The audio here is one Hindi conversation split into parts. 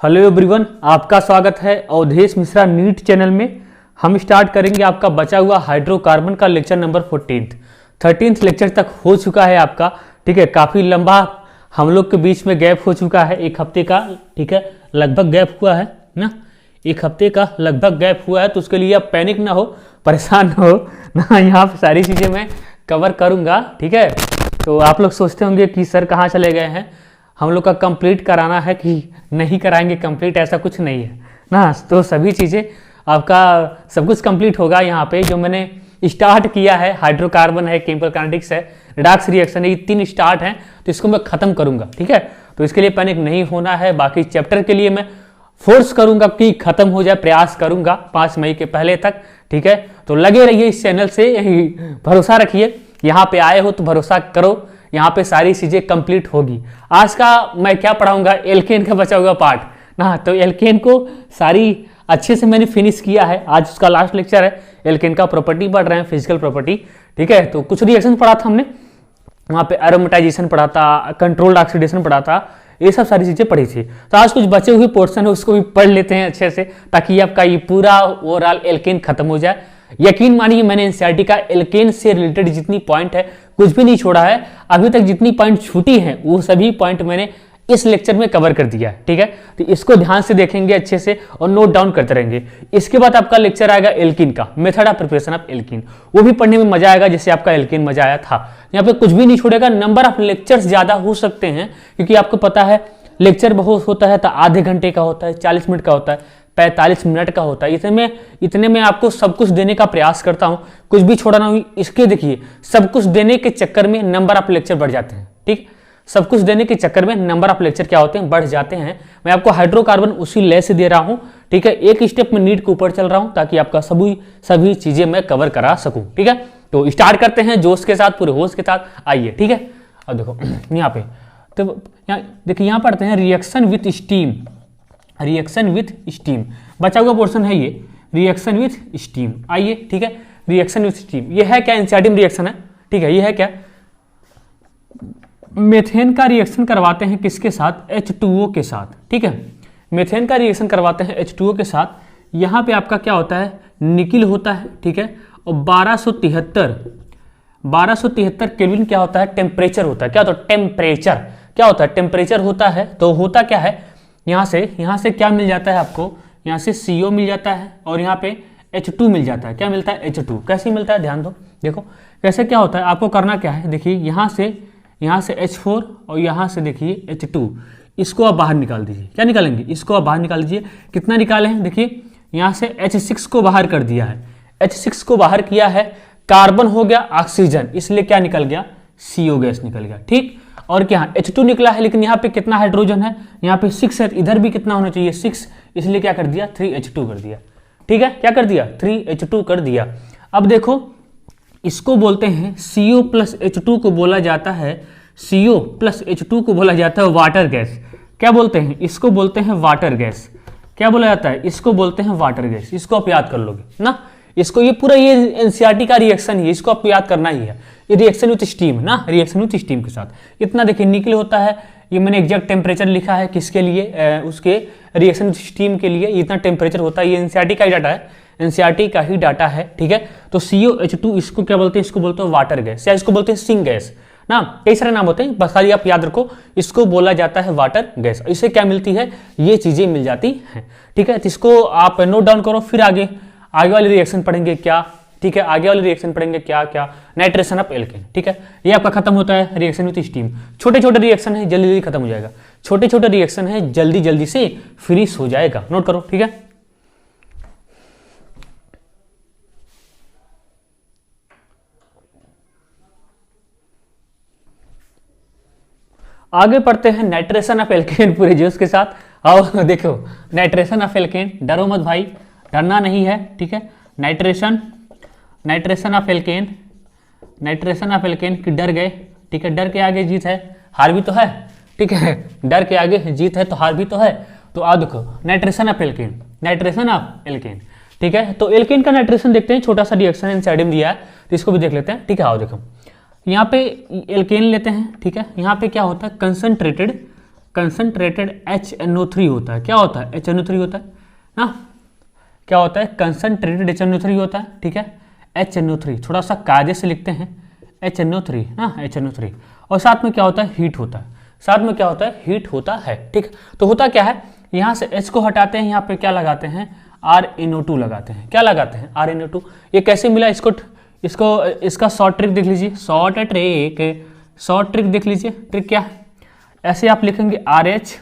हेलो एवरीवन, आपका स्वागत है अवधेश मिश्रा नीट चैनल में। हम स्टार्ट करेंगे आपका बचा हुआ हाइड्रोकार्बन का लेक्चर नंबर 13th लेक्चर तक हो चुका है आपका। ठीक है, काफ़ी लंबा हम लोग के बीच में गैप हो चुका है, एक हफ्ते का। ठीक है, लगभग गैप हुआ है ना, एक हफ्ते का लगभग गैप हुआ है। तो उसके लिए आप पैनिक ना हो, परेशान ना हो ना, यहाँ पर सारी चीज़ें मैं कवर करूँगा। ठीक है, तो आप लोग सोचते होंगे कि सर कहाँ चले गए हैं, हम लोग का कंप्लीट कराना है कि नहीं कराएंगे कंप्लीट, ऐसा कुछ नहीं है ना। तो सभी चीज़ें आपका सब कुछ कंप्लीट होगा यहाँ पे। जो मैंने स्टार्ट किया है, हाइड्रोकार्बन है, केमिकल काइनेटिक्स है, रिडॉक्स रिएक्शन है, ये 3 स्टार्ट हैं, तो इसको मैं ख़त्म करूँगा। ठीक है, तो इसके लिए पैनिक नहीं होना है। बाकी चैप्टर के लिए मैं फोर्स करूँगा कि ख़त्म हो जाए, प्रयास करूँगा 5 मई के पहले तक। ठीक है, तो लगे रहिए इस चैनल से, भरोसा रखिए। यहाँ पे आए हो तो भरोसा करो, यहाँ पे सारी चीज़ें कंप्लीट होगी। आज का मैं क्या पढ़ाऊंगा, एल्केन का बचा हुआ पार्ट ना। तो एल्केन को सारी अच्छे से मैंने फिनिश किया है, आज उसका लास्ट लेक्चर है। एल्केन का प्रॉपर्टी पढ़ रहे हैं, फिजिकल प्रॉपर्टी। ठीक है, तो कुछ रिएक्शन पढ़ा था हमने वहाँ पे, एरोमेटाइजेशन पढ़ा था, कंट्रोल्ड ऑक्सीडेशन पढ़ा था, ये सब सारी चीज़ें पढ़ी थी। तो आज कुछ बचे हुए पोर्शन है, उसको भी पढ़ लेते हैं अच्छे से, ताकि आपका ये पूरा ओवरऑल एल्केन खत्म हो जाए। यकीन मानिए, मैंने एनसीईआरटी का एल्केन से रिलेटेड जितनी पॉइंट है कुछ भी नहीं छोड़ा है। अभी तक जितनी पॉइंट छूटी हैं वो सभी पॉइंट मैंने इस लेक्चर में कवर कर दिया है। ठीक है, तो इसको ध्यान से देखेंगे अच्छे से और नोट डाउन करते रहेंगे। इसके बाद आपका लेक्चर आएगा एल्कीन का, method of preparation of alkene. वो भी पढ़ने में मजा आएगा जैसे आपका एल्कीन मजा आया था। यहाँ पे कुछ भी नहीं छोड़ेगा, नंबर ऑफ लेक्चर्स ज्यादा हो सकते हैं, क्योंकि आपको पता है लेक्चर बहुत होता है तो आधे घंटे का होता है, 40 मिनट का होता है, 45 मिनट का होता है। इतने में आपको सब कुछ देने का प्रयास करता हूं, कुछ भी छोड़ा ना हो। इसके देखिए, सब कुछ देने के चक्कर में नंबर ऑफ लेक्चर बढ़ जाते हैं। ठीक, सब कुछ देने के चक्कर में नंबर ऑफ लेक्चर क्या होते हैं, बढ़ जाते हैं। मैं आपको हाइड्रोकार्बन उसी ले से दे रहा हूं। ठीक है, एक स्टेप में नीट के ऊपर चल रहा हूं, ताकि आपका सभी चीजें मैं कवर करा सकूं। ठीक है, तो स्टार्ट करते हैं जोश के साथ, पूरे होश के साथ, आइए। ठीक है, अब देखो यहाँ पे, तो यहाँ देखिए, यहाँ पढ़ते हैं reaction with steam. Reaction with steam बचा हुआ पोर्शन है ये, रिएक्शन विथ स्टीम। आइए, ठीक है, रिएक्शन विथ स्टीम ये है क्या, एनसीईआरटी में रिएक्शन है। ठीक है, ये है क्या, मेथेन का रिएक्शन करवाते हैं किसके साथ, H2O के साथ। ठीक है, मेथेन का रिएक्शन करवाते हैं H2O के साथ। यहाँ पे आपका क्या होता है, निकिल होता है। ठीक है, और 1273 केल्विन क्या होता है, टेम्परेचर होता है। क्या होता है, टेम्परेचर क्या होता है, टेम्परेचर होता है। तो होता क्या है, यहाँ से क्या मिल जाता है आपको, यहाँ से CO मिल जाता है और यहाँ पे H2 मिल जाता है। क्या मिलता है, H2। कैसे मिलता है, ध्यान दो, देखो कैसे क्या होता है। आपको करना क्या है, देखिए यहाँ से H4 और यहाँ से देखिए H2, इसको आप बाहर निकाल दीजिए। क्या निकालेंगे, इसको आप बाहर निकाल दीजिए। कितना निकाले हैं, देखिए यहाँ से H6 को बाहर कर दिया है, H6 को बाहर किया है, कार्बन हो गया ऑक्सीजन, इसलिए क्या निकल गया, CO गैस निकल गया। ठीक, और क्या H2 निकला है, लेकिन यहाँ पे कितना हाइड्रोजन है, यहाँ पे 6 है, इधर भी कितना होना चाहिए, 6, इसलिए क्या कर दिया, 3H2 कर दिया। ठीक है, क्या कर दिया, 3H2 कर दिया। अब देखो, इसको बोलते हैं CO प्लस H2 को बोला जाता है, CO प्लस H2 को बोला जाता है वाटर गैस। क्या बोलते हैं, इसको बोलते हैं वाटर गैस। क्या बोला जाता है, इसको बोलते हैं वाटर गैस। इसको आप याद कर लोगे ना, इसको, ये पूरा ये एनसीईआरटी का रिएक्शन ही, इसको आपको याद करना ही है। ये रिएक्शन विथ स्टीम ना, रिएक्शन विथ स्टीम के साथ इतना देखिए निकल होता है। ये मैंने एग्जैक्ट टेम्परेचर लिखा है किसके लिए, उसके रिएक्शन विथ स्टीम के लिए इतना टेम्परेचर होता है। ये एनसीईआरटी का ही डाटा है, एनसीईआरटी का ही डाटा है। ठीक है, तो COH2 इसको क्या बोलते हैं, इसको बोलते हैं वाटर गैस, या इसको बोलते हैं सिंक गैस ना, कई सारे नाम होते हैं, बस खाली आप याद रखो, इसको बोला जाता है वाटर गैस। इससे क्या मिलती है, ये चीजें मिल जाती हैं। ठीक है, तो इसको आप नोट डाउन करो, फिर आगे वाले रिएक्शन पढ़ेंगे क्या। ठीक है, आगे वाले रिएक्शन पढ़ेंगे क्या, नाइट्रेशन ऑफ एल्केन। ठीक है, ये आपका खत्म होता है रिएक्शन विथ स्टीम। छोटे छोटे रिएक्शन है, जल्दी जल्दी खत्म हो जाएगा, छोटे छोटे रिएक्शन है, जल्दी जल्दी से फिनिश हो जाएगा, नोट करो। ठीक है, आगे पढ़ते हैं नाइट्रेशन ऑफ एल्केन पूरे जोश के साथ। आओ देखो, नाइट्रेशन ऑफ एल्केन, डरो मत भाई, डरना नहीं है। ठीक है, नाइट्रेशन ऑफ एल्केन की डर गए। ठीक है, डर के आगे जीत है, हार भी तो है। ठीक है, डर के आगे जीत है तो हार भी तो है। तो आओ देखो, नाइट्रेशन ऑफ एल्केन। ठीक है, तो एल्केन का नाइट्रेशन देखते हैं, छोटा सा रिएक्शन एनसीईआरटी में दिया है, तो इसको भी देख लेते हैं। ठीक है, आओ देखो, यहाँ पे एल्केन लेते हैं। ठीक है, यहाँ पे क्या होता है, कंसंट्रेटेड HNO3 होता है। क्या होता है? HNO3 होता है ना। क्या होता है? कंसंट्रेटेड HNO3 होता है, ठीक है। HNO3 थोड़ा सा कायदे से लिखते हैं, HNO3 ना, HNO3। और साथ में क्या होता है? हीट होता है। साथ में क्या होता है? हीट होता है, ठीक। तो होता क्या है, यहाँ से H को हटाते हैं, यहाँ पे क्या लगाते हैं? RNO2 लगाते हैं। क्या लगाते हैं? RNO2। ये कैसे मिला? इसका शॉर्ट ट्रिक देख लीजिए, शॉर्ट ट्रिक देख लीजिए। ट्रिक क्या है? ऐसे आप लिखेंगे RH,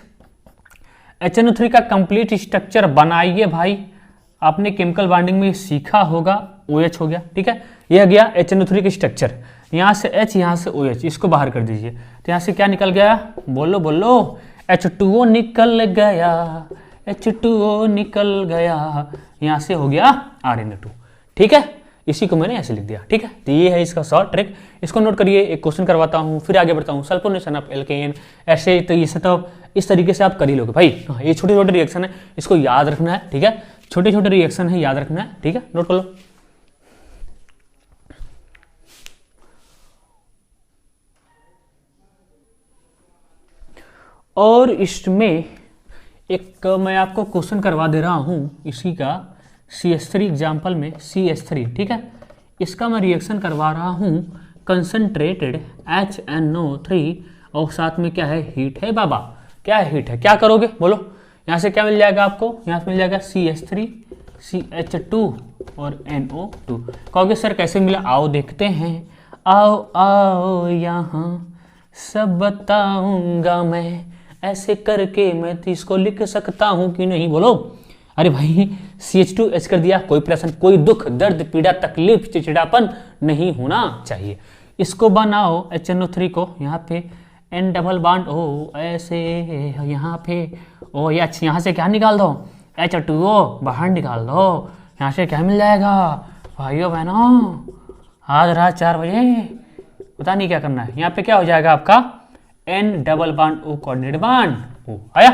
HNO3 का कंप्लीट स्ट्रक्चर बनाइए भाई। आपने केमिकल बॉन्डिंग में सीखा होगा, OH हो गया, ठीक है। यह गया HNO3 का स्ट्रक्चर, यहाँ से H, यहाँ से OH, इसको बाहर कर दीजिए। तो यहाँ से क्या निकल गया? बोलो बोलो, H2O निकल गया, H2O निकल गया। यहाँ से हो गया RNO2, ठीक है। इसी को मैंने ऐसे लिख दिया, ठीक है। तो ये है इसका शॉर्ट ट्रिक, इसको नोट करिए। एक क्वेश्चन करवाता हूँ, फिर आगे बढ़ता हूँ। सल्फोनेशन ऑफ एल्केन, ऐसे तो ये सब इस तरीके से आप कर ही लोगे भाई। हाँ, ये छोटे छोटे रिएक्शन है, इसको याद रखना है, ठीक है। छोटे छोटे रिएक्शन है, याद रखना है, ठीक है। नोट कर लो। और इसमें एक मैं आपको क्वेश्चन करवा दे रहा हूँ इसी का, CH3 एग्जाम्पल में, CH3, ठीक है। इसका मैं रिएक्शन करवा रहा हूँ कंसंट्रेटेड HNO3 और साथ में क्या है? हीट है बाबा। क्या है? हीट है। क्या करोगे बोलो? यहाँ से क्या मिल जाएगा आपको? यहाँ से मिल जाएगा CH3, CH2 और NO2। कहोगे सर कैसे मिला? आओ देखते हैं। आओ आओ यहाँ सब बताऊंगा मैं, ऐसे करके मैं तो इसको लिख सकता हूँ कि नहीं, बोलो। अरे भाई CH2H कर दिया, कोई प्रश्न, कोई दुख, दर्द, पीड़ा, तकलीफ, चिड़चिड़ापन नहीं होना चाहिए। इसको बनाओ HNO3 को, यहाँ पे N डबल बॉन्ड O, ऐसे यहाँ पे O, यहाँ से क्या निकाल दो? H2O बाहर निकाल दो। यहाँ से क्या मिल जाएगा भाइयों बहनों? आज रात 4 बजे पता नहीं क्या करना है। यहाँ पे क्या हो जाएगा आपका? N double bond O coordinate bond O आया।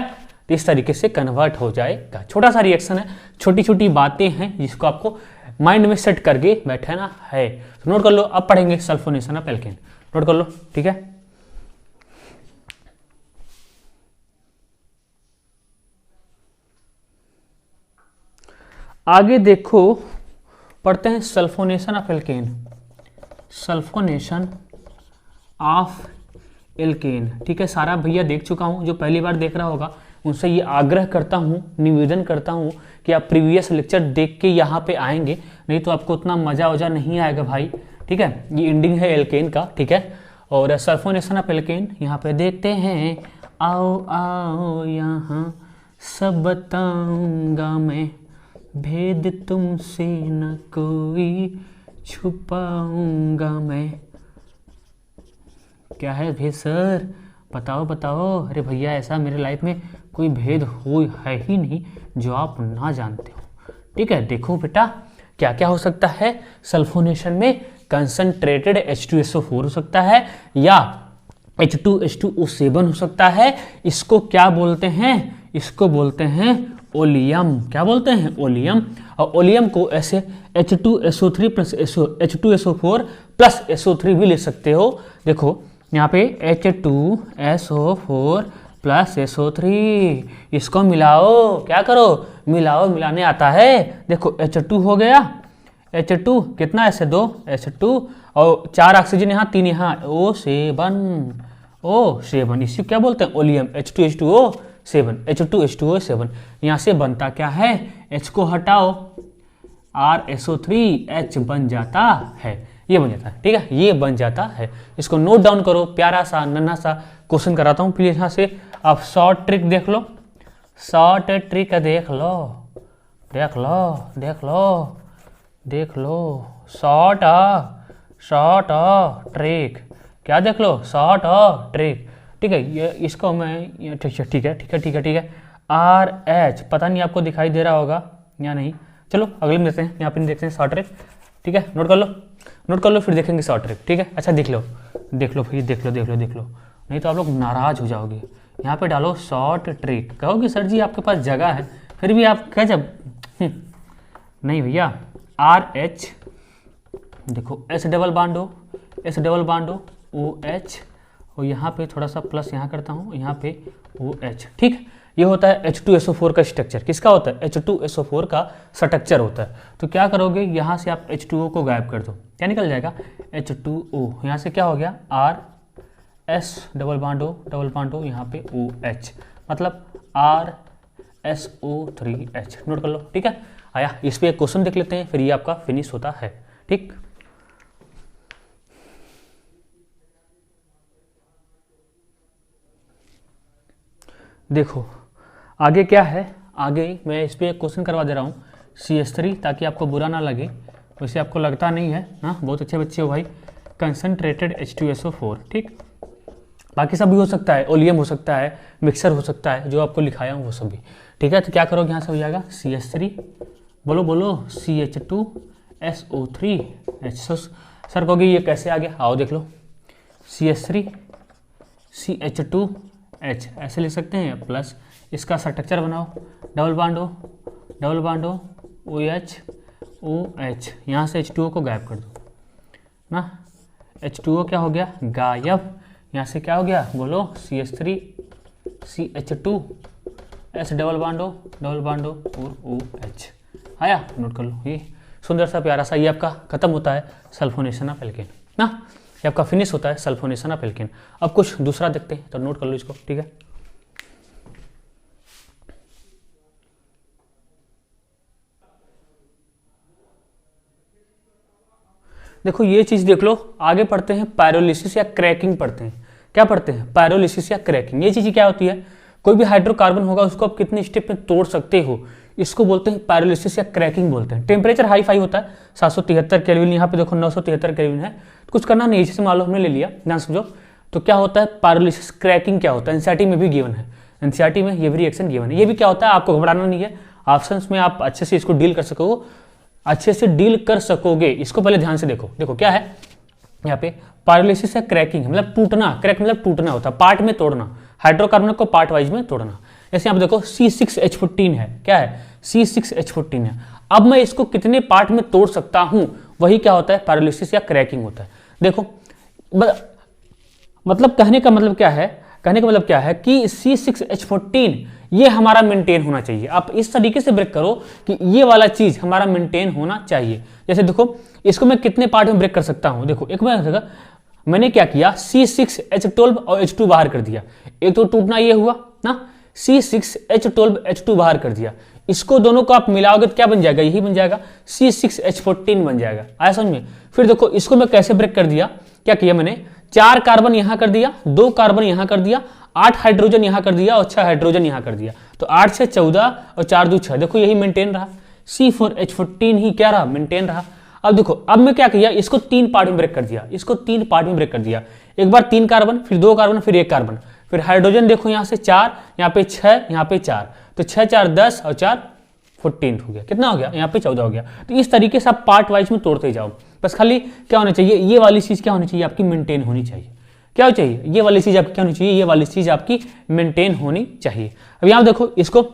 तो इस तरीके से कन्वर्ट हो जाएगा। छोटा सा रिएक्शन है, छोटी छोटी बातें हैं जिसको आपको माइंड में सेट करके बैठना है। तो नोट कर लो। अब पढ़ेंगे सल्फोनेशन ऑफ एल्केन, नोट कर लो, ठीक है। आगे देखो, पढ़ते हैं sulphonation of alkene. Sulphonation of alkene, ठीक है। सारा भैया देख चुका हूँ, जो पहली बार देख रहा होगा उनसे ये आग्रह करता हूँ, निवेदन करता हूँ कि आप प्रीवियस लेक्चर देख के यहाँ पे आएंगे, नहीं तो आपको उतना मजा वजा नहीं आएगा भाई, ठीक है। ये एंडिंग है एल्केन का, ठीक है। और सल्फोनेशन ऑफ एल्केन यहाँ पे देखते हैं। आओ आओ यहाँ सब बताऊंगा मैं, भेद तुमसे न कोई छुपाऊंगा मैं। क्या है भेद सर? बताओ बताओ। अरे भैया ऐसा मेरे लाइफ में कोई भेद है ही नहीं जो आप ना जानते हो, ठीक है। देखो बेटा, क्या क्या हो सकता है सल्फोनेशन में? कंसंट्रेटेड H2SO4 हो सकता है, या H2H2O7 हो सकता है। इसको क्या बोलते हैं? इसको बोलते हैं ओलियम। क्या बोलते हैं? ओलियम। और ओलियम को ऐसे H2SO3 plus H2SO4 plus SO3 भी ले सकते हो। देखो यहाँ पे H2SO4 प्लस SO3, इसको मिलाओ। क्या करो? मिलाओ, मिलाने आता है। देखो H2 हो गया, H2 कितना? S2 H2 और 4 ऑक्सीजन यहाँ, 3 यहाँ, O7, इसी क्या बोलते हैं? ओलियम। H2H2O7, H2H2O7। यहाँ से बनता क्या है? H को हटाओ, RSO3, H बन जाता है, ये बन जाता है, ठीक है। ये बन जाता है, इसको नोट डाउन करो। प्यारा सा नन्हा सा क्वेश्चन कराता हूँ, प्लीज यहाँ से आप शॉर्ट ट्रिक देख लो, शॉर्ट ट्रिक देख लो, देख लो, देख लो, देख लो। शॉर्ट ट्रिक, क्या देख लो? शॉर्ट ट्रिक, ठीक है। ये इसको मैं ठीक है। RH पता नहीं आपको दिखाई दे रहा होगा या नहीं, चलो अगले में देखते हैं। यहाँ पे देखते हैं शॉर्ट ट्रिक, ठीक है। नोट कर लो, फिर देखेंगे शॉर्ट ट्रिक, ठीक है। अच्छा देख लो भाई, देख लो, नहीं तो आप लोग नाराज हो जाओगे। यहाँ पे डालो शॉर्ट ट्रिक, कहोगे सर जी आपके पास जगह है, फिर भी आप क्या जब नहीं भैया। RH देखो, S double bond O, OH और यहाँ पे थोड़ा सा प्लस यहाँ करता हूँ, यहाँ पे OH। ठीक, ये होता है H2SO4 का स्ट्रक्चर। किसका होता है? H2SO4 का स्ट्रक्चर होता है। तो क्या करोगे, यहाँ से आप H2O को गायब कर दो, क्या निकल जाएगा? H2O। यहाँ से क्या हो गया? RS डबल बॉन्ड O यहाँ पे OH, मतलब RSO3H। नोट कर लो, ठीक है। आया, इस पे एक क्वेश्चन देख लेते हैं, फिर ये आपका फिनिश होता है। ठीक, देखो आगे क्या है। आगे मैं इस पे एक क्वेश्चन करवा दे रहा हूँ CH3, ताकि आपको बुरा ना लगे। वैसे आपको लगता नहीं है ना, बहुत अच्छे बच्चे हो भाई। कंसनट्रेटेड H2SO4, ठीक। बाकी सब भी हो सकता है, ओलियम हो सकता है, मिक्सर हो सकता है, जो आपको लिखाया हूँ वो सब भी, ठीक है। तो क्या करोगे, यहाँ से हो जाएगा CH3, बोलो बोलो, CH2SO3H। सर कहोगे ये कैसे आ गया? आओ देख लो, CH3 CH2H ऐसे लिख सकते हैं, प्लस इसका स्ट्रक्चर बनाओ, double bond O OH OH। यहाँ से H2O को गायब कर दो ना, H2O क्या हो गया? गायब। यहाँ से क्या हो गया? बोलो, CH3 CH2S double bond O और OH। आया, नोट कर लो। ये सुंदर सा प्यारा सा ये आपका खत्म होता है सल्फोनेशन ऑफ एल्केन ना, ये आपका फिनिश होता है सल्फोनेशन ऑफ एल्केन। अब कुछ दूसरा देखते हैं, तो नोट कर लो इसको, ठीक है। देखो ये चीज देख लो, आगे पढ़ते हैं पायरोलिसिस या क्रैकिंग पढ़ते हैं। क्या पढ़ते हैं? पायरोलिसिस या क्रैकिंग। ये चीज क्या होती है? कोई भी हाइड्रोकार्बन होगा उसको आप कितने स्टेप में तोड़ सकते हो, इसको बोलते हैं पायरोलिसिस या क्रैकिंग बोलते हैं। टेम्परेचर हाई फाई होता है, 773 केल्विन, यहाँ पे देखो 973 केल्विन है। कुछ करना नहीं, जैसे मान लो हमने ले लिया, ध्यान समझो। तो क्या होता है पायरोलिसिस क्रैकिंग? क्या होता है? एनसीईआरटी में भी गिवन है, एनसीईआरटी में ये भी रिएक्शन गिवन है। ये भी क्या होता है, आपको घबराना नहीं है, ऑप्शंस में आप अच्छे से इसको डील कर सकोगे, अच्छे से डील कर सकोगे। इसको पहले ध्यान से देखो। देखो क्या है यहाँ पे, पायरोलिसिस या क्रैकिंग मतलब टूटना, क्रैक मतलब टूटना होता है, पार्ट में तोड़ना, हाइड्रोकार्बन को पार्ट वाइज में तोड़ना। जैसे यहाँ पे देखो C6H14 है, क्या है? C6H14 है। अब मैं इसको कितने पार्ट में तोड़ सकता हूं, वही क्या होता है? पायरोलिसिस या क्रैकिंग होता है। देखो मतलब कहने का मतलब क्या है, कहने का मतलब क्या है कि C6H14 ये हमारा मेंटेन होना चाहिए। आप इस तरीके से ब्रेक करो कि ये वाला चीज हमारा मेंटेन होना चाहिए। जैसे देखो इसको मैं कितने पार्ट में ब्रेक कर सकता हूं, देखो एक बार मैंने क्या किया, C6H12 और H2 बाहर कर दिया। एक तो टूटना ये हुआ ना, C6H12 H2 बाहर कर दिया। इसको दोनों को आप मिलाओगे तो क्या बन जाएगा? यही बन जाएगा, C6H14 बन जाएगा। आया समझ में? फिर देखो इसको मैं कैसे ब्रेक कर दिया, क्या किया मैंने, 4 कार्बन यहां कर दिया, 2 कार्बन यहां कर दिया, 8 हाइड्रोजन यहां कर दिया और 6 हाइड्रोजन यहां कर दिया। तो 8 से 14 और 4 2 6, देखो यही मेंटेन रहा, C4H14 ही क्या रहा? मेंटेन रहा। अब देखो, अब मैं क्या किया, इसको 3 पार्ट में ब्रेक कर दिया, इसको 3 पार्ट में ब्रेक कर दिया। एक बार 3 कार्बन, फिर 2 कार्बन, फिर 1 कार्बन, फिर हाइड्रोजन देखो यहाँ से 4, यहाँ पे 6, यहाँ पे 4, तो 6 4 10 और 4 14 हो गया। कितना हो गया? यहाँ पे 14 हो गया। तो इस तरीके से आप पार्ट वाइज में तोड़ते जाओ। बस खाली क्या होना चाहिए, ये वाली चीज क्या होनी चाहिए आपकी? मेंटेन होनी चाहिए। क्या हो चाहिए? ये वाली चीज आपकी क्या होनी चाहिए? ये वाली चीज आपकी मेंटेन होनी चाहिए। अब यहाँ देखो इसको,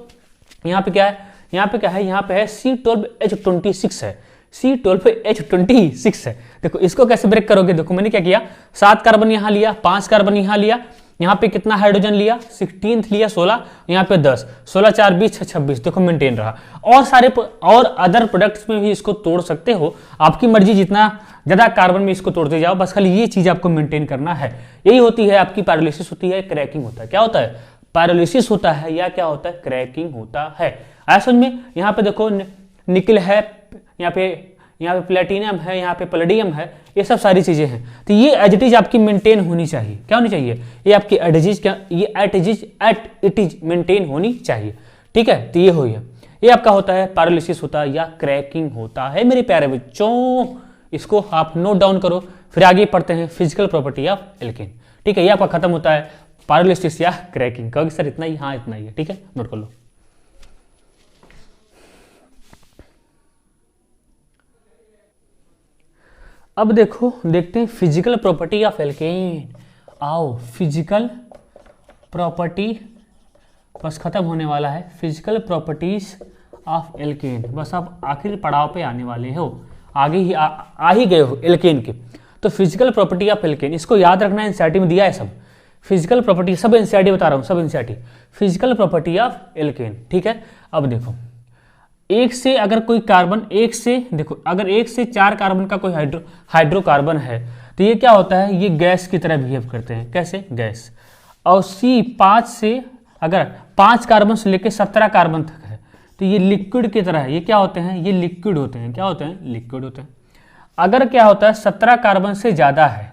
यहाँ पे क्या है, यहाँ पे क्या है, यहाँ पे है C12H26 है, C12H26 है। देखो इसको कैसे ब्रेक करोगे, देखो मैंने क्या किया, 7 कार्बन यहाँ लिया, 5 कार्बन यहाँ लिया, यहाँ पे कितना हाइड्रोजन लिया, 16 लिया, 16, यहाँ पे 10, 16 4 20 26, देखो मेंटेन रहा। और सारे और अदर प्रोडक्ट्स में भी इसको तोड़ सकते हो, आपकी मर्जी, जितना ज्यादा कार्बन में इसको तोड़ते जाओ, बस खाली ये चीज आपको मेंटेन करना है। यही होती है आपकी पायरोलिसिस होती है, क्रैकिंग होता है। क्या होता है? पायरोलिसिस होता है या क्या होता है? क्रैकिंग होता है। आया समझ में? यहाँ पे देखो निकल है, यहाँ पे प्लेटिनम है, यहाँ पे पैलेडियम है, ये सब सारी चीजें हैं। तो ये एज इट इज आपकी मेंटेन होनी चाहिए। क्या होनी चाहिए? ये आपकी एट इट इज मेंटेन होनी चाहिए। ठीक है, तो ये हो गया, ये आपका होता है पायरोलिसिस होता है या क्रैकिंग होता है मेरे प्यारे बच्चों। इसको आप नोट डाउन करो, फिर आगे पढ़ते हैं फिजिकल प्रॉपर्टी ऑफ एल्केन। ठीक है, ये आपका खत्म होता है पायरोलिसिस या क्रैकिंग। कहोगे सर इतना ही? हाँ इतना ही है। ठीक है, नोट कर लो। अब देखो, देखते हैं फिजिकल प्रॉपर्टी ऑफ एल्केन। आओ, फिजिकल प्रॉपर्टी बस खत्म होने वाला है, फिजिकल प्रॉपर्टीज ऑफ एल्केन। बस आप आखिरी पड़ाव पे आने वाले हो, आगे ही आ ही गए हो एल्केन के। तो फिजिकल प्रॉपर्टी ऑफ एल्केन, इसको याद रखना है, एनसीईआरटी में दिया है सब। फिजिकल प्रॉपर्टी, सब एनसीईआरटी बता रहा हूँ, सब NCERT. Physical property of alkene, ठीक है। अब देखो एक से अगर कोई कार्बन, एक से देखो अगर एक से 4 कार्बन का कोई हाइड्रोकार्बन है तो ये क्या होता है, ये गैस की तरह बिहेव करते हैं। कैसे, गैस। और C5 से अगर 5 कार्बन से लेकर 17 कार्बन तक है तो ये लिक्विड की तरह है। ये क्या होते हैं, ये लिक्विड होते हैं। क्या होते हैं, लिक्विड होते हैं। अगर क्या होता है 17 कार्बन से ज़्यादा है,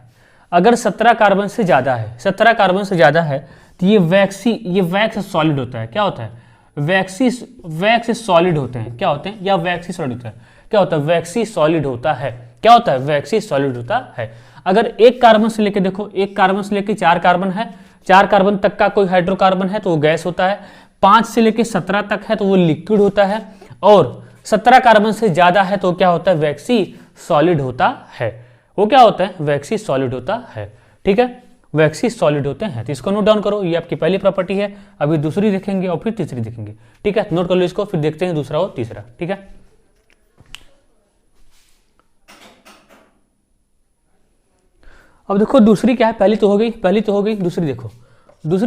अगर 17 कार्बन से ज़्यादा है, 17 कार्बन से ज़्यादा है तो ये वैक्स सॉलिड होता है। क्या होता है, वैक्स सॉलिड होते हैं। क्या होते हैं, या वैक्सी सॉलिड होता है। क्या होता है, वैक्सी सॉलिड होता है। क्या होता है, वैक्सी सॉलिड होता है। अगर एक कार्बन से लेके देखो, एक कार्बन से लेके 4 कार्बन है, 4 कार्बन तक का कोई हाइड्रोकार्बन है तो वो गैस होता है। 5 से लेके 17 तक है तो वो लिक्विड होता है। और 17 कार्बन से ज्यादा है तो क्या होता है, वैक्सी सॉलिड होता है। वो क्या होता है, वैक्सी सॉलिड होता है। ठीक है, वैक्सी सॉलिड होते हैं। तो इसको नोट डाउन करो, ये आपकी पहली प्रॉपर्टी है। अभी दूसरी देखेंगे और फिर तीसरी देखेंगे। ठीक है, नोट कर लो इसको, फिर देखते हैं दूसरा और तीसरा। ठीक है, अब देखो दूसरी क्या है, पहली तो हो गई, दूसरी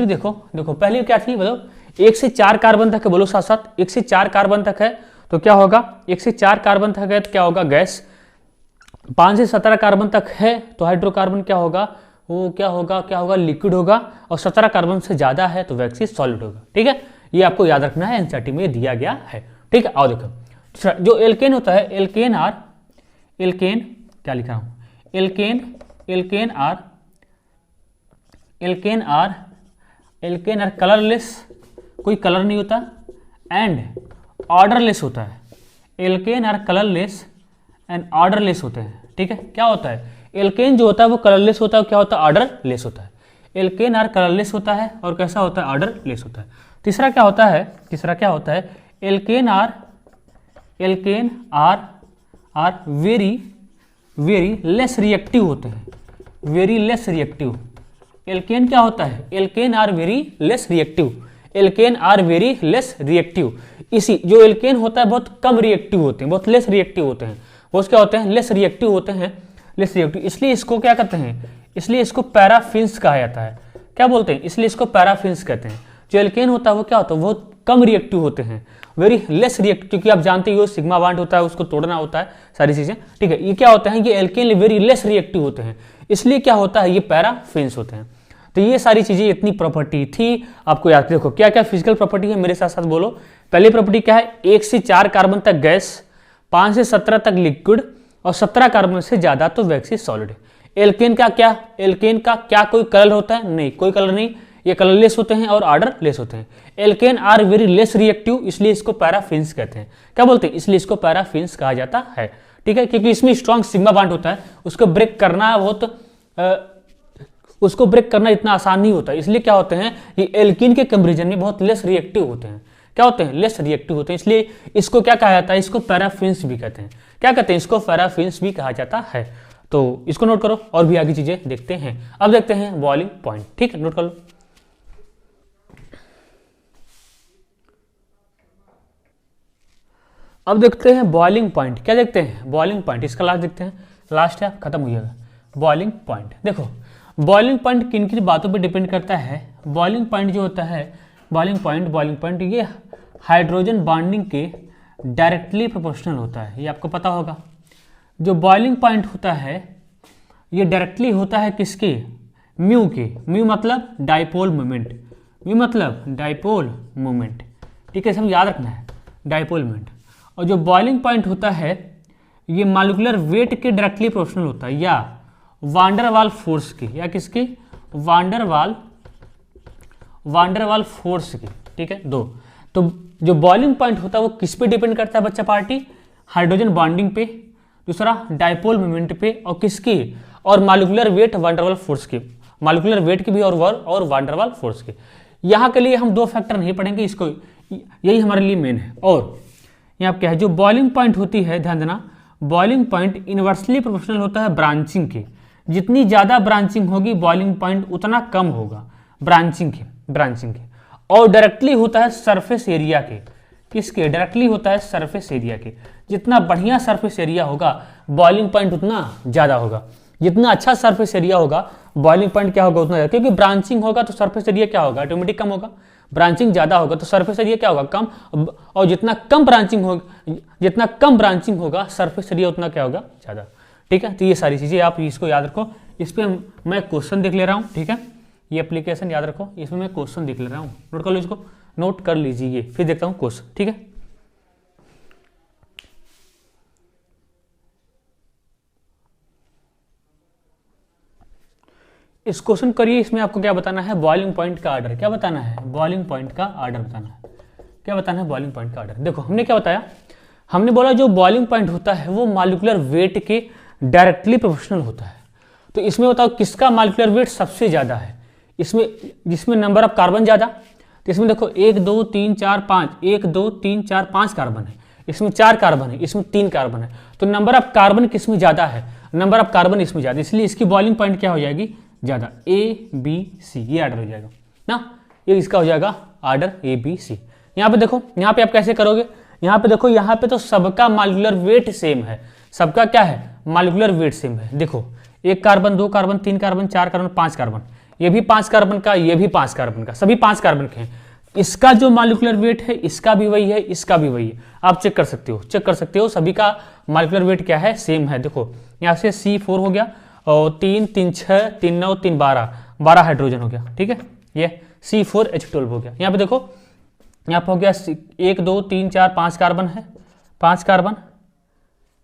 देखो, देखो पहली क्या थी, बोलो 1 से 4 कार्बन तक है, बोलो साथ साथ 1 से 4 कार्बन तक है तो क्या होगा, 1 से 4 कार्बन तक है तो क्या होगा, गैस। 5 से 17 कार्बन तक है तो हाइड्रोकार्बन क्या होगा, वो क्या होगा, लिक्विड होगा। और 17 कार्बन से ज्यादा है तो वैक्सी सॉलिड होगा। ठीक है, ये आपको याद रखना है, एनसीईआरटी में दिया गया है। ठीक है, आओ देखो जो एल्केन होता है, एल्केन क्या लिखा हूं, एल्केन आर कलरलेस, कोई कलर नहीं होता, एंड ऑर्डरलेस होता है। Alkane are colourless and odourless होते हैं। ठीक है, क्या होता है, एल्केन जो होता है वो कलरलेस होता है, क्या होता है, ऑर्डरलेस होता है। एल्केन आर कलरलेस होता है और कैसा होता है, ऑर्डरलेस होता है। तीसरा क्या होता है, alkane are very less reactive होते हैं, वेरी लेस रिएक्टिव। एल्केन क्या होता है, alkane are very less reactive. इसी जो एल्केन होता है बहुत कम रिएक्टिव होते हैं, बहुत लेस रिएक्टिव होते हैं। वो क्या होते हैं, लेस रिएक्टिव होते हैं, लेस रिएक्टिव। इसलिए इसको क्या कहते हैं, इसलिए इसको पैराफिन्स कहा जाता है। क्या बोलते हैं, इसलिए इसको पैराफिन्स कहते हैं। जो एल्केन होता है वो क्या होता है, बहुत कम रिएक्टिव होते हैं, वेरी लेस रिएक्टिव, क्योंकि आप जानते हो सिग्मा बॉन्ड होता है, उसको तोड़ना होता है, सारी चीजें। ठीक है, ये क्या होते हैं, ये एल्केन वेरी लेस रिएक्टिव होते हैं, इसलिए क्या होता है, ये पैराफिन्स होते हैं। तो ये सारी चीजें, इतनी प्रॉपर्टी थी आपको याद। देखो क्या क्या फिजिकल प्रॉपर्टी है, मेरे साथ साथ बोलो। पहली प्रॉपर्टी क्या है, 1 से 4 कार्बन तक गैस, 5 से 17 तक लिक्विड और 17 कार्बन से ज्यादा तो वैक्सी सॉलिड। एल्केन का क्या कोई कलर होता है, नहीं, कोई कलर नहीं, ये कलरलेस होते हैं और ऑर्डरलेस होते हैं। Alkane are very less reactive, इसलिए इसको पैराफिन्स कहते हैं। क्या बोलते हैं, इसलिए इसको पैराफिन्स कहा जाता है। ठीक है, क्योंकि इसमें स्ट्रॉन्ग सिग्मा बॉन्ड होता है, उसको ब्रेक करना इतना आसान नहीं होता, इसलिए क्या होते हैं, ये एल्कीन के कंपैरिजन में बहुत लेस रिएक्टिव होते हैं। क्या होते हैं, लेस रिएक्टिव होते हैं, इसलिए इसको क्या कहा जाता है, इसको पैराफिन्स भी कहते हैं। क्या कहते हैं, इसको पैराफिन्स भी कहा जाता है। तो इसको नोट करो और भी आगे चीजें देखते हैं। अब देखते हैं बॉइलिंग पॉइंट। ठीक है, नोट कर लो। अब देखते हैं बॉइलिंग पॉइंट। क्या देखते हैं, बॉइलिंग पॉइंट, इसका लास्ट देखते हैं, लास्ट है, खत्म हो जाएगा। बॉइलिंग पॉइंट, देखो बॉइलिंग पॉइंट किन किन बातों पे डिपेंड करता है। बॉइलिंग पॉइंट जो होता है, बॉइलिंग पॉइंट ये हाइड्रोजन बॉन्डिंग के डायरेक्टली प्रोपोर्शनल होता है, ये आपको पता होगा। जो बॉइलिंग पॉइंट होता है ये डायरेक्टली होता है किसके, म्यू के। म्यू मतलब डाइपोल मोमेंट, ठीक है, सब याद रखना है, डाइपोल मोमेंट। और जो बॉइलिंग पॉइंट होता है ये मॉलिक्यूलर वेट के डायरेक्टली प्रोपोर्शनल होता है, या वांडरवाल फोर्स की, या किसकी, वांडरवाल फोर्स की। ठीक है, दो। तो जो बॉइलिंग पॉइंट होता है वो किस पे डिपेंड करता है बच्चा पार्टी, हाइड्रोजन बॉन्डिंग पे, दूसरा डाइपोल मोमेंट पे, और किसकी, और मॉलिक्यूलर वेट वांडरवाल फोर्स की, मॉलिक्यूलर वेट की भी और वांडरवाल फोर्स की। यहाँ के लिए हम 2 फैक्टर नहीं पढ़ेंगे, इसको यही हमारे लिए मेन है। और यहाँ क्या है, जो बॉइलिंग पॉइंट होती है, ध्यान देना, बॉइलिंग पॉइंट इनवर्सली प्रोपोर्शनल होता है ब्रांचिंग के। जितनी ज्यादा ब्रांचिंग होगी बॉइलिंग पॉइंट उतना कम होगा ब्रांचिंग के। और डायरेक्टली होता है सरफेस एरिया के, किसके, डायरेक्टली होता है सरफेस एरिया के। जितना बढ़िया सरफेस एरिया होगा बॉइलिंग पॉइंट उतना ज्यादा होगा। जितना अच्छा सरफेस एरिया होगा बॉइलिंग पॉइंट क्या होगा उतना ज़्यादा, क्योंकि ब्रांचिंग होगा तो सरफेस एरिया क्या होगा, ऑटोमेटिक कम होगा। ब्रांचिंग ज़्यादा होगा तो सरफेस एरिया क्या होगा, कम। और जितना कम ब्रांचिंग होगा सरफेस एरिया उतना क्या होगा, ज़्यादा। ठीक है, तो ये सारी चीज़ें आप इसको याद रखो। इस पर मैं क्वेश्चन देख ले रहा हूँ। ठीक है, ये एप्लीकेशन याद रखो, इसमें मैं क्वेश्चन देख ले रहा हूँ, नोट कर लो इसको, नोट कर लीजिए, फिर देखता हूँ क्वेश्चन। ठीक है, इस क्वेश्चन करिए। इसमें आपको क्या बताना है, बॉइलिंग पॉइंट का ऑर्डर। क्या बताना है, बॉइलिंग पॉइंट का ऑर्डर बताना है। क्या बताना है, बॉइलिंग पॉइंट का ऑर्डर। देखो हमने क्या बताया, हमने बोला जो बॉइलिंग पॉइंट होता है वो मॉलिक्यूलर वेट के डायरेक्टली प्रोपोर्शनल होता है। तो इसमें बताओ किसका मॉलिक्यूलर वेट सबसे ज्यादा है, इसमें जिसमें नंबर ऑफ कार्बन ज्यादा। तो इसमें देखो 1 2 3 4 5, 1 2 3 4 5 कार्बन है, इसमें 4 कार्बन है, इसमें 3 कार्बन है। तो नंबर ऑफ कार्बन किसमें ज्यादा है, नंबर ऑफ कार्बन इसमें ज्यादा, इसलिए इसकी बॉइलिंग पॉइंट क्या हो जाएगी, ज्यादा। A B C ये ऑर्डर हो जाएगा ना, ये इसका हो जाएगा ऑर्डर ABC। यहाँ पे देखो, यहाँ पे आप कैसे करोगे, यहाँ पे देखो, यहाँ पे तो सबका मॉलिक्यूलर वेट सेम है, सबका क्या है, मॉलिक्यूलर वेट सेम है। देखो 1 carbon 2 carbon 3 carbon 4 carbon 5 carbon, ये भी 5 कार्बन का, ये भी 5 कार्बन का, सभी 5 कार्बन के हैं। इसका जो मॉलिक्यूलर वेट है इसका भी वही है, इसका भी वही है। आप चेक कर सकते हो, सभी का मॉलिक्यूलर वेट क्या है, सेम है। देखो यहाँ से C4 हो गया और 3 3 6 3 9 3 12 हाइड्रोजन हो गया। ठीक है, ये C4H12 हो गया। यहाँ पे देखो, यहाँ पे हो गया 1 2 3 4 5 कार्बन है, 5 कार्बन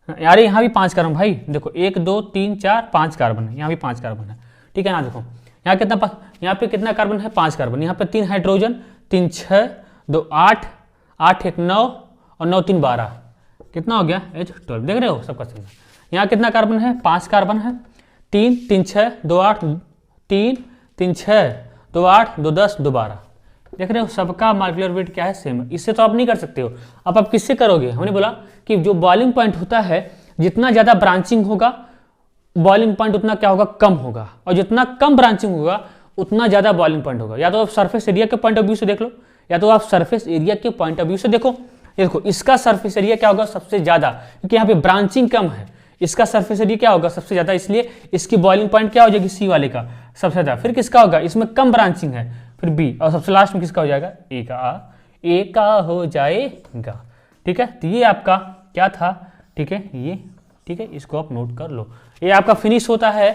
यार, यहाँ भी 5 कार्बन भाई। देखो 1 2 3 4 5 कार्बन है, यहाँ भी 5 कार्बन है। ठीक है ना, देखो यहाँ कितना, यहाँ पे कितना कार्बन है, 5 कार्बन। यहाँ पे 3 हाइड्रोजन, 3 6 2 8 8 1 9 और 9 3 12, कितना हो गया, H12। देख रहे हो सबका सेम। यहाँ कितना कार्बन है, 5 कार्बन है, 3 3 6 2 8 3 3 6 2 8 2 10 2 12। देख रहे हो सबका मॉलिक्यूलर वेट क्या है, सेम है। इससे तो आप नहीं कर सकते हो, अब आप किससे करोगे, हमने बोला कि जो बॉइलिंग पॉइंट होता है जितना ज्यादा ब्रांचिंग होगा बॉइलिंग पॉइंट उतना क्या होगा, कम होगा, और जितना कम ब्रांचिंग होगा उतना ज्यादा बॉइलिंग पॉइंट होगा। या तो आप सरफेस एरिया के पॉइंट ऑफ व्यू से देख लो, या तो आप सरफेस एरिया के पॉइंट ऑफ व्यू से देखो। देखो इसका सरफेस एरिया क्या होगा, सबसे ज्यादा, क्योंकि यहाँ पे ब्रांचिंग कम है। इसका सरफेस एरिया क्या होगा, सबसे ज्यादा, इसलिए इसकी बॉइलिंग पॉइंट क्या हो जाएगी, C वाले का सबसे ज्यादा। फिर किसका होगा, इसमें कम ब्रांचिंग है, फिर B, और सबसे लास्ट में किसका हो जाएगा, A का हो जाएगा। ठीक है, तो ये आपका क्या था। ठीक है, ये ठीक है, इसको आप नोट कर लो। ये आपका फिनिश होता है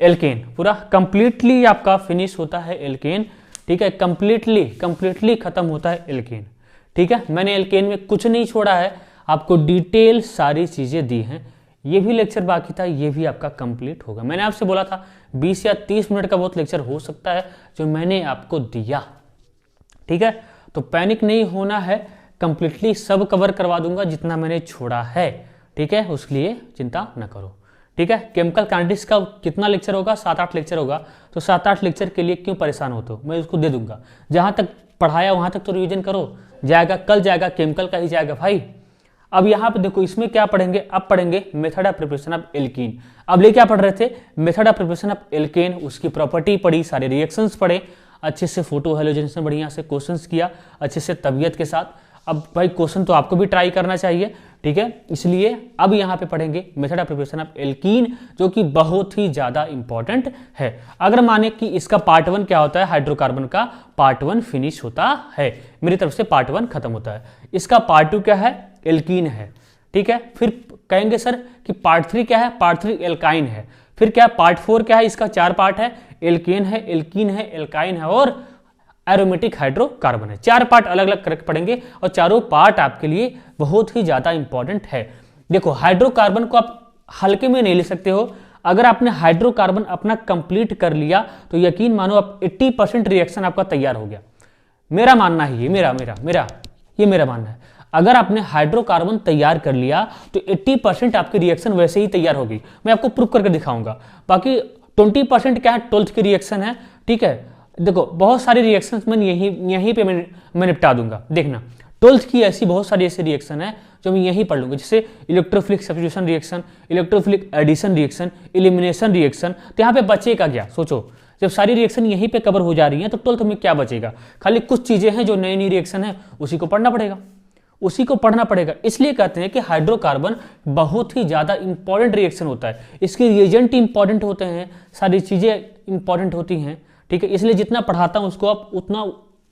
एल्केन, पूरा कंप्लीटली आपका फिनिश होता है एल्केन। ठीक है, कंप्लीटली खत्म होता है एल्केन। ठीक है, मैंने एल्केन में कुछ नहीं छोड़ा है, आपको डिटेल सारी चीजें दी हैं। ये भी लेक्चर बाकी था, ये भी आपका कंप्लीट होगा। मैंने आपसे बोला था 20 या 30 मिनट का बहुत लेक्चर हो सकता है जो मैंने आपको दिया। ठीक है, तो पैनिक नहीं होना है, कंप्लीटली सब कवर करवा दूंगा जितना मैंने छोड़ा है। ठीक है, उसके लिए चिंता न करो। ठीक है, केमिकल काइनेटिक्स का कितना लेक्चर होगा, 7-8 लेक्चर होगा। तो 7-8 लेक्चर के लिए क्यों परेशान होते हो, मैं उसको दे दूंगा। जहां तक पढ़ाया वहां तक तो रिवीजन करो, जाएगा कल जाएगा, केमिकल का ही जाएगा भाई। अब यहाँ पे देखो इसमें क्या पढ़ेंगे, अब पढ़ेंगे method of preparation of alkene. अब ले क्या पढ़ रहे थे, method of preparation of alkene, उसकी प्रॉपर्टी पढ़ी, सारे रिएक्शंस पढ़े, अच्छे से फोटो हेलोजेनेशन बढ़िया से क्वेश्चंस किया अच्छे से तबियत के साथ। अब भाई क्वेश्चन तो आपको भी ट्राई करना चाहिए। ठीक है, इसलिए अब यहाँ पे पढ़ेंगे method of preparation of alkene, जो कि बहुत ही ज्यादा इंपॉर्टेंट है। अगर माने कि इसका पार्ट 1 क्या होता है, हाइड्रोकार्बन का पार्ट 1 फिनिश होता है, मेरी तरफ से पार्ट 1 खत्म होता है। इसका पार्ट 2 क्या है, एल्कीन है। ठीक है, फिर कहेंगे सर कि पार्ट 3 क्या है, पार्ट 3 एल्काइन है। फिर क्या पार्ट 4 क्या है, इसका 4 पार्ट है, एल्केन है, एल्कीन है, एल्काइन है और एरोमेटिक हाइड्रोकार्बन है। 4 पार्ट अलग अलग करके पढ़ेंगे और चारों पार्ट आपके लिए बहुत ही ज्यादा इंपॉर्टेंट है। देखो हाइड्रोकार्बन को आप हल्के में नहीं ले सकते हो। अगर आपने हाइड्रोकार्बन अपना कंप्लीट कर लिया तो यकीन मानो आप 80% रिएक्शन आपका तैयार हो गया। मेरा मानना है ये, मेरा मानना है। अगर आपने हाइड्रोकार्बन तैयार कर लिया तो 80% आपकी रिएक्शन वैसे ही तैयार होगी। मैं आपको प्रूफ करके दिखाऊंगा। बाकी 20% क्या है, 12th की रिएक्शन है। ठीक है, देखो बहुत सारी रिएक्शंस मैं यहीं पे मैं निपटा दूंगा। देखना 12th की ऐसी बहुत सारी ऐसी रिएक्शन है जो मैं यहीं पढ़ लूंगा, जैसे electrophilic substitution reaction, electrophilic addition reaction, elimination reaction. तो यहाँ पे बचेगा क्या, सोचो, जब सारी रिएक्शन यहीं पे कवर हो जा रही है तो 12th में क्या बचेगा, खाली कुछ चीजें हैं जो नई नई रिएक्शन है उसी को पढ़ना पड़ेगा। उसी को पढ़ना पड़ेगा। इसलिए कहते हैं कि हाइड्रोकार्बन बहुत ही ज़्यादा इंपॉर्टेंट रिएक्शन होता है, इसके रिएजेंट इंपॉर्टेंट होते हैं, सारी चीज़ें इंपॉर्टेंट होती हैं, ठीक है। इसलिए जितना पढ़ाता हूँ उसको आप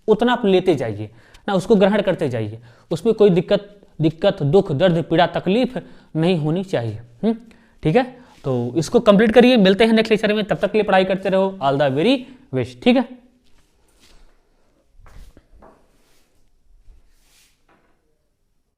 उतना आप लेते जाइए ना, उसको ग्रहण करते जाइए, उसमें कोई दिक्कत दुख दर्द पीड़ा तकलीफ नहीं होनी चाहिए। ठीक है, तो इसको कंप्लीट करिए। मिलते हैं नेक्स्ट लेक्चर में, तब तक के लिए पढ़ाई करते रहो। All the very best. ठीक है।